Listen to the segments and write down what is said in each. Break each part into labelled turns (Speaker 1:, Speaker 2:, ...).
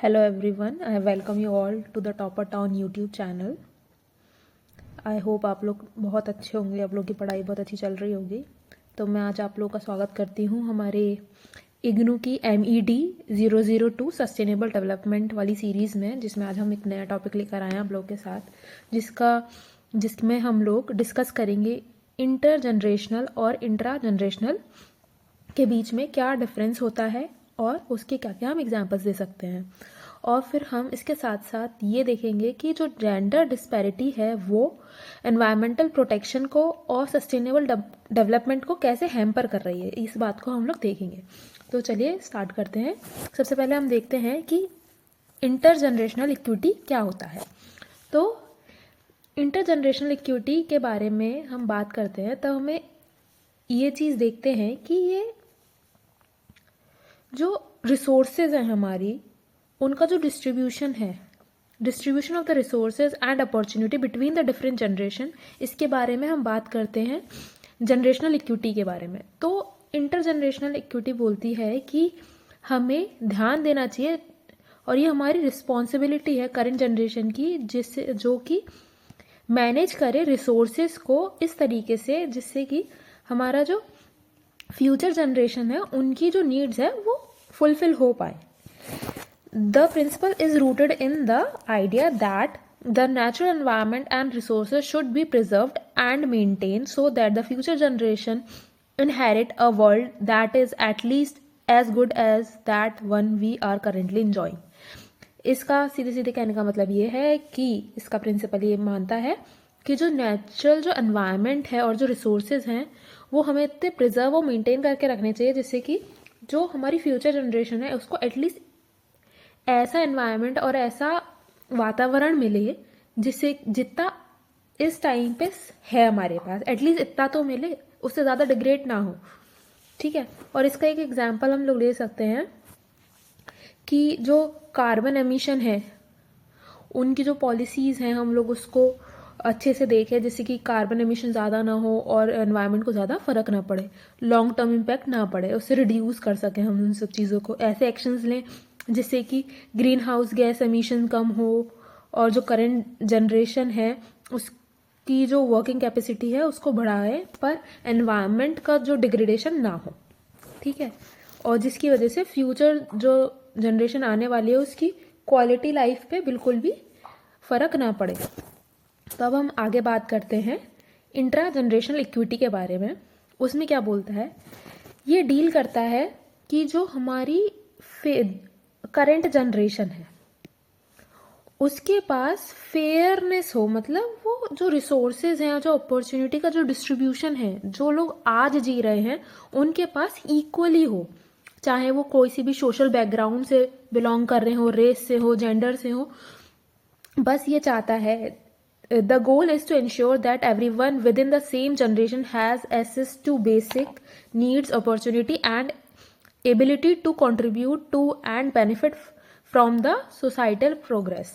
Speaker 1: Hello everyone, I welcome you all to the Topper Town YouTube channel. I hope आप लोग बहुत अच्छे होंगे, आप लोग की पढ़ाई बहुत अच्छी चल रही होगी। तो मैं आज आप लोगों का स्वागत करती हूँ हमारे इग्नू की MED 002 सस्टेनेबल डेवलपमेंट वाली सीरीज़ में, जिसमें आज हम एक नया टॉपिक लेकर आए हैं आप लोगों के साथ, जिसमें हम लोग डिस्कस करेंगे इंटर जनरेशनल और इंट्रा जनरेशनल के बीच में क्या डिफरेंस होता है और उसके क्या क्या हम एग्जांपल्स दे सकते हैं। और फिर हम इसके साथ साथ ये देखेंगे कि जो जेंडर डिस्पैरिटी है वो एनवायरमेंटल प्रोटेक्शन को और सस्टेनेबल डेवलपमेंट को कैसे हैम्पर कर रही है, इस बात को हम लोग देखेंगे। तो चलिए स्टार्ट करते हैं। सबसे पहले हम देखते हैं कि इंटर जनरेशनल इक्विटी क्या होता है। तो इंटर जनरेशनल इक्विटी के बारे में हम बात करते हैं तो हमें ये चीज़ देखते हैं कि ये जो रिसोर्सेज हैं हमारी, उनका जो डिस्ट्रीब्यूशन है, distribution of the resources and opportunity between the different generation, इसके बारे में हम बात करते हैं जनरेशनल इक्विटी के बारे में। तो इंटर जनरेशनल इक्विटी बोलती है कि हमें ध्यान देना चाहिए और ये हमारी रिस्पॉन्सिबिलिटी है करंट जनरेशन की, जिससे जो कि मैनेज करे रिसोर्सेज को इस तरीके से जिससे कि हमारा जो फ्यूचर जनरेशन है उनकी जो नीड्स है वो फुलफिल हो पाए। The principle is rooted in the idea that the natural environment and resources should be preserved and maintain so that the future generation inherit a world that is at least as good as that one we are currently enjoying। इसका सीधे सीधे कहने का मतलब ये है कि इसका प्रिंसिपल ये मानता है कि जो नेचुरल जो एनवायरनमेंट है और जो रिसोर्सेज हैं वो हमें इतने प्रिजर्व और मेंटेन करके रखने चाहिए जिससे कि जो हमारी फ्यूचर जनरेशन है उसको एटलीस्ट ऐसा एनवायरनमेंट और ऐसा वातावरण मिले जिससे जितना इस टाइम पे है हमारे पास, एटलीस्ट इतना तो मिले, उससे ज़्यादा डिग्रेड ना हो। ठीक है। और इसका एक एग्जांपल हम लोग ले सकते हैं कि जो कार्बन एमिशन है उनकी जो पॉलिसीज़ हैं हम लोग उसको अच्छे से देखें, जैसे कि कार्बन एमिशन ज़्यादा ना हो और एनवायरनमेंट को ज़्यादा फ़र्क ना पड़े, लॉन्ग टर्म इम्पैक्ट ना पड़े, उससे रिड्यूस कर सकें हम उन सब चीज़ों को। ऐसे एक्शंस लें जिससे कि ग्रीन हाउस गैस एमिशन कम हो और जो करंट जनरेशन है उसकी जो वर्किंग कैपेसिटी है उसको बढ़ाए, पर एनवायरनमेंट का जो डिग्रेडेशन ना हो। ठीक है। और जिसकी वजह से फ्यूचर जो जनरेशन आने वाली है उसकी क्वालिटी लाइफ पे बिल्कुल भी फ़र्क ना पड़े। तो अब हम आगे बात करते हैं इंट्रा जनरेशनल इक्विटी के बारे में। उसमें क्या बोलता है, ये डील करता है कि जो हमारी करंट जनरेशन है उसके पास फेयरनेस हो, मतलब वो जो रिसोर्सेज हैं, जो अपॉर्चुनिटी का जो डिस्ट्रीब्यूशन है, जो लोग आज जी रहे हैं उनके पास इक्वली हो, चाहे वो कोई सी भी सोशल बैकग्राउंड से बिलोंग कर रहे हो, रेस से हो, जेंडर से हो। बस ये चाहता है, the goal is to ensure that everyone within the same generation has access to basic needs, opportunity and ability to contribute to and benefit from the societal progress।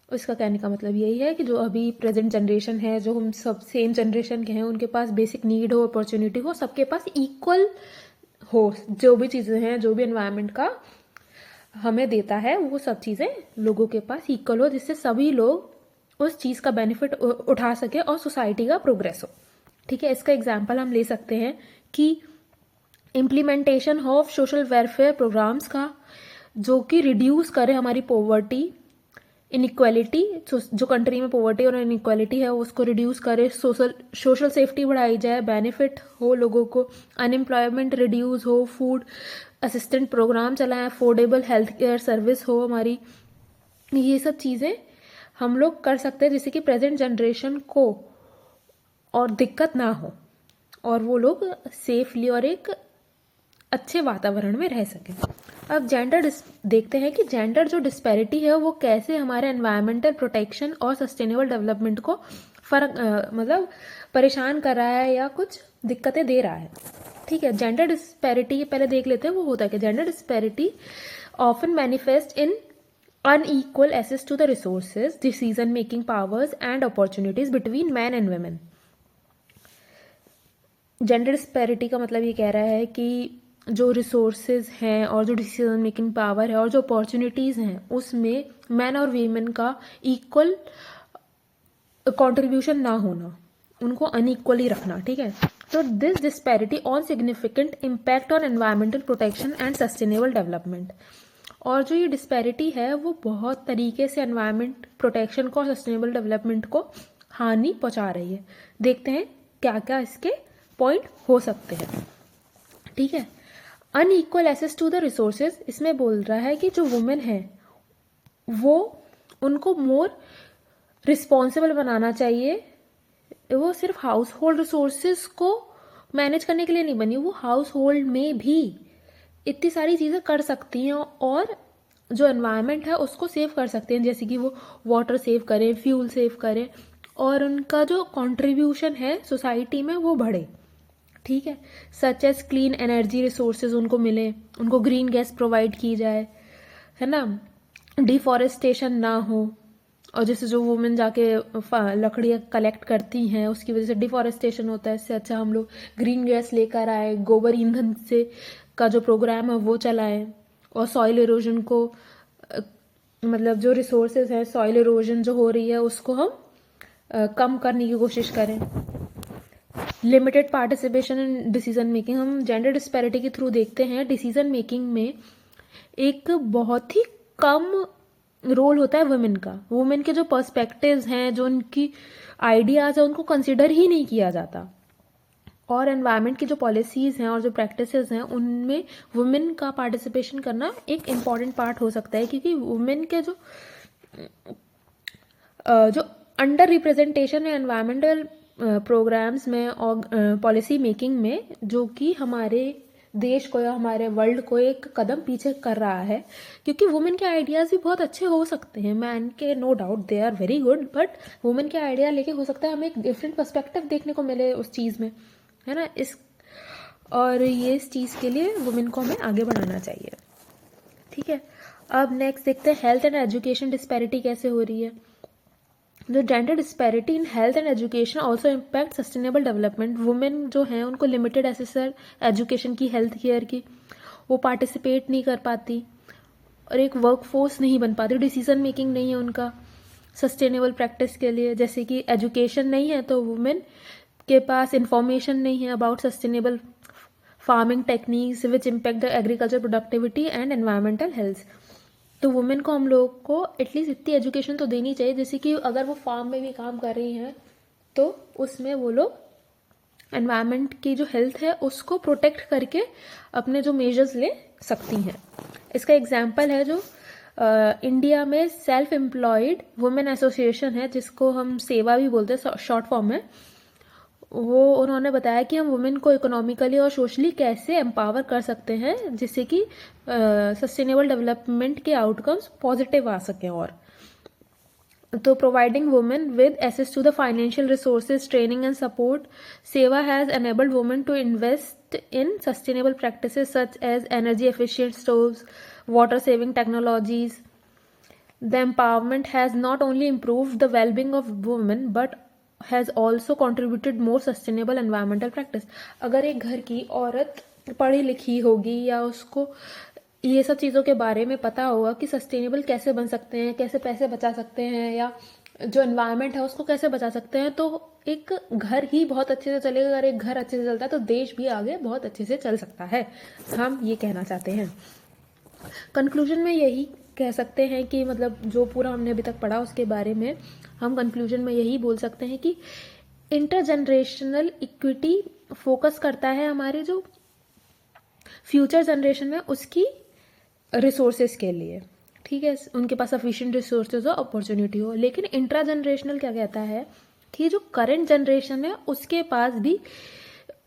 Speaker 1: इसका कहने का मतलब यही है कि जो अभी प्रेजेंट जनरेशन है, जो हम सब सेम जनरेशन के हैं, उनके पास बेसिक नीड हो, अपॉर्चुनिटी हो, सबके पास इक्वल हो, जो भी चीज़ें हैं, जो भी एनवायरनमेंट का हमें देता है वो सब चीज़ें लोगों के पास इक्वल हो, जिससे सभी लोग उस चीज़ का बेनिफिट उठा सके और सोसाइटी का प्रोग्रेस हो। ठीक है। इसका एग्जांपल हम ले सकते हैं कि implementation of social welfare programmes का, जो कि रिड्यूस करे हमारी पॉवर्टी, इनइक्वालिटी, जो कंट्री में पॉवर्टी और इनइक्वालिटी है उसको रिड्यूस करे, सोशल सेफ्टी बढ़ाई जाए, बेनिफिट हो लोगों को, अनएम्प्लॉयमेंट रिड्यूस हो, फूड असिस्टेंट प्रोग्राम चलाएं, अफोर्डेबल हेल्थ केयर सर्विस हो हमारी। ये सब चीज़ें हम लोग कर सकते हैं जिससे कि प्रेजेंट जनरेशन को और दिक्कत ना हो और वो लोग सेफली और एक अच्छे वातावरण में रह सकें। अब जेंडर देखते हैं कि जेंडर जो डिस्पैरिटी है वो कैसे हमारे एनवायरमेंटल प्रोटेक्शन और सस्टेनेबल डेवलपमेंट को मतलब परेशान कर रहा है या कुछ दिक्कतें दे रहा है। ठीक है। जेंडर डिस्पैरिटी पहले देख लेते हैं वो होता है कि gender disparity often manifest in unequal access to the resources, decision making powers and opportunities between men and women। Gender disparity का मतलब ये कह रहा है कि जो रिसोर्सेज हैं और जो डिसीजन मेकिंग पावर है और जो अपॉर्चुनिटीज़ हैं उसमें मैन और वीमेन का इक्वल कंट्रीब्यूशन ना होना, उनको अनइक्वली रखना, ठीक है। तो this disparity on significant impact on environmental protection and sustainable development. और जो ये डिस्पैरिटी है वो बहुत तरीके से एनवायरमेंट प्रोटेक्शन को और सस्टेनेबल डेवलपमेंट को हानि पहुंचा रही है। देखते हैं क्या क्या इसके पॉइंट हो सकते हैं, ठीक है। Unequal access to the resources, इसमें बोल रहा है कि जो वुमेन है वो उनको मोर रिस्पॉन्सिबल बनाना चाहिए। वो सिर्फ हाउस होल्ड रिसोर्सेज को मैनेज करने के लिए नहीं बनी, वो हाउस होल्ड में भी इतनी सारी चीज़ें कर सकती हैं और जो एनवायरनमेंट है उसको सेव कर सकते हैं, जैसे कि वो वाटर सेव करें, फ्यूल सेव करें और उनका जो कंट्रीब्यूशन है सोसाइटी में वो बढ़े, ठीक है। Such as clean energy resources उनको मिले, उनको ग्रीन गैस प्रोवाइड की जाए, है ना, डिफॉरेस्टेशन ना हो। और जैसे जो वुमेन जाके लकड़ियाँ कलेक्ट करती हैं उसकी वजह से डिफॉरेस्टेशन होता है, इससे अच्छा हम लोग ग्रीन गैस लेकर आए, गोबर ईंधन से का जो प्रोग्राम है वो चलाएं और सॉइल इरोजन को मतलब जो रिसोर्सेज है सॉइल इरोजन जो हो रही है उसको हम कम करने की कोशिश करें। Limited participation in decision making, हम जेंडर डिस्पैरिटी के थ्रू देखते हैं डिसीजन मेकिंग में एक बहुत ही कम रोल होता है वुमेन का। वुमेन के जो पर्सपेक्टिव्स हैं, जो उनकी आइडियाज़ है, उनको कंसिडर ही नहीं किया जाता। और एनवायरनमेंट की जो पॉलिसीज़ हैं और जो प्रैक्टिसेस हैं उनमें वुमेन का पार्टिसिपेशन करना एक इम्पॉर्टेंट पार्ट हो सकता है, क्योंकि वुमेन के जो अंडर रिप्रेजेंटेशन है एनवायरमेंटल प्रोग्राम्स में और पॉलिसी मेकिंग में, जो कि हमारे देश को या हमारे वर्ल्ड को एक कदम पीछे कर रहा है। क्योंकि वुमेन के आइडियाज़ भी बहुत अच्छे हो सकते हैं, मैन के no doubt they are very good, but women के आइडिया लेके हो सकता है हमें एक डिफरेंट पर्सपेक्टिव देखने को मिले उस चीज़ में, है ना। और ये इस चीज़ के लिए वुमेन को हमें आगे बढ़ाना चाहिए, ठीक है। अब नेक्स्ट देखते हैं हेल्थ एंड एजुकेशन डिस्पैरिटी कैसे हो रही है। जो gender disparity in health and education also impact sustainable development. Women जो हैं उनको लिमिटेड एक्सेस एजुकेशन की, हेल्थ केयर की, वो पार्टिसिपेट नहीं कर पाती और एक वर्क फोर्स नहीं बन पाती, डिसीजन मेकिंग नहीं है उनका सस्टेनेबल प्रैक्टिस के लिए। जैसे कि एजुकेशन नहीं है तो वुमेन के पास इंफॉर्मेशन नहीं है about sustainable farming techniques which impact the agriculture productivity and environmental health. तो वुमेन को हम लोग को एटलीस्ट इतनी एजुकेशन तो देनी चाहिए, जैसे कि अगर वो फार्म में भी काम कर रही हैं तो उसमें वो लोग एनवायरनमेंट की जो हेल्थ है उसको प्रोटेक्ट करके अपने जो मेजर्स ले सकती हैं। इसका एग्जाम्पल है जो इंडिया में सेल्फ एम्प्लॉयड वुमेन एसोसिएशन है, जिसको हम सेवा भी बोलते हैं शॉर्ट फॉर्म में। वो उन्होंने बताया कि हम वुमेन को इकोनॉमिकली और सोशली कैसे एम्पावर कर सकते हैं जिससे कि सस्टेनेबल डेवलपमेंट के आउटकम्स पॉजिटिव आ सकें। और तो providing women with access to the financial resources, training and support, सेवा has enabled women to invest in sustainable practices such as energy efficient stoves, water saving technologies. The empowerment has not only improved the wellbeing of women but has also contributed more sustainable environmental practice. अगर एक घर की औरत पढ़ी लिखी होगी या उसको ये सब चीज़ों के बारे में पता होगा कि सस्टेनेबल कैसे बन सकते हैं, कैसे पैसे बचा सकते हैं, या जो एनवायरनमेंट है उसको कैसे बचा सकते हैं, तो एक घर ही बहुत अच्छे से चलेगा। अगर एक घर अच्छे से चलता है तो देश भी आगे बहुत अच्छे से चल सकता है, हम ये कहना चाहते हैं। कंक्लूजन में यही कह सकते हैं कि मतलब जो पूरा हमने अभी तक पढ़ा उसके बारे में हम कंक्लूजन में यही बोल सकते हैं कि इंटरजनरेशनल इक्विटी फोकस करता है हमारे जो फ्यूचर जनरेशन में उसकी रिसोर्सेज के लिए, ठीक है, उनके पास सफिशिएंट रिसोर्सेज हो, अपॉर्चुनिटी हो। लेकिन इंट्रा जनरेशनल क्या कहता है कि जो करंट जनरेशन है उसके पास भी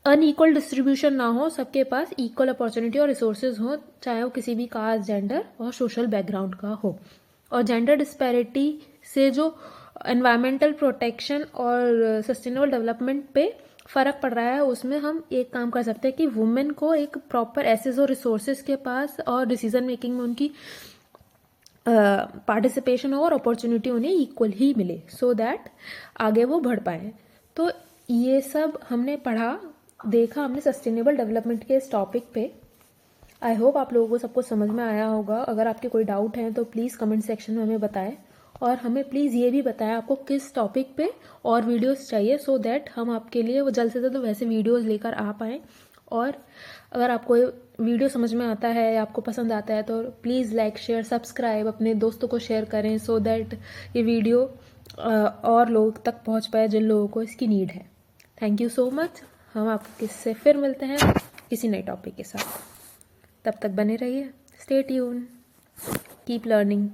Speaker 1: अनइक्वल डिस्ट्रीब्यूशन ना हो, सबके पास इक्वल अपॉर्चुनिटी और रिसोर्सेज हो, चाहे वो किसी भी कास्ट, जेंडर और सोशल बैकग्राउंड का हो। और जेंडर डिस्पैरिटी से जो एनवायरमेंटल प्रोटेक्शन और सस्टेनेबल डेवलपमेंट पे फ़र्क पड़ रहा है, उसमें हम एक काम कर सकते हैं कि वुमेन को एक प्रॉपर एसेस और रिसोर्सेज के पास और डिसीजन मेकिंग में उनकी पार्टिसिपेशन हो और अपॉर्चुनिटी उन्हें इक्वल ही मिले, सो दैट आगे वो बढ़ पाए। तो ये सब हमने पढ़ा, देखा हमने सस्टेनेबल डेवलपमेंट के इस टॉपिक पे। आई होप आप लोगों को सब कुछ समझ में आया होगा। अगर आपके कोई डाउट हैं तो प्लीज़ कमेंट सेक्शन में हमें बताएं, और हमें प्लीज़ ये भी बताएं आपको किस टॉपिक पे और वीडियोस चाहिए, सो दैट हम आपके लिए वो जल्द से जल्द वैसे वीडियोस लेकर आ पाएँ। और अगर आपको ये वीडियो समझ में आता है या आपको पसंद आता है तो प्लीज़ लाइक शेयर सब्सक्राइब अपने दोस्तों को शेयर करें, सो दैट ये वीडियो और लोगों तक पहुंच पाए जिन लोगों को इसकी नीड है। Thank you so much. हम आपके से फिर मिलते हैं किसी नए टॉपिक के साथ। तब तक बने रहिए। Stay tune, keep learning.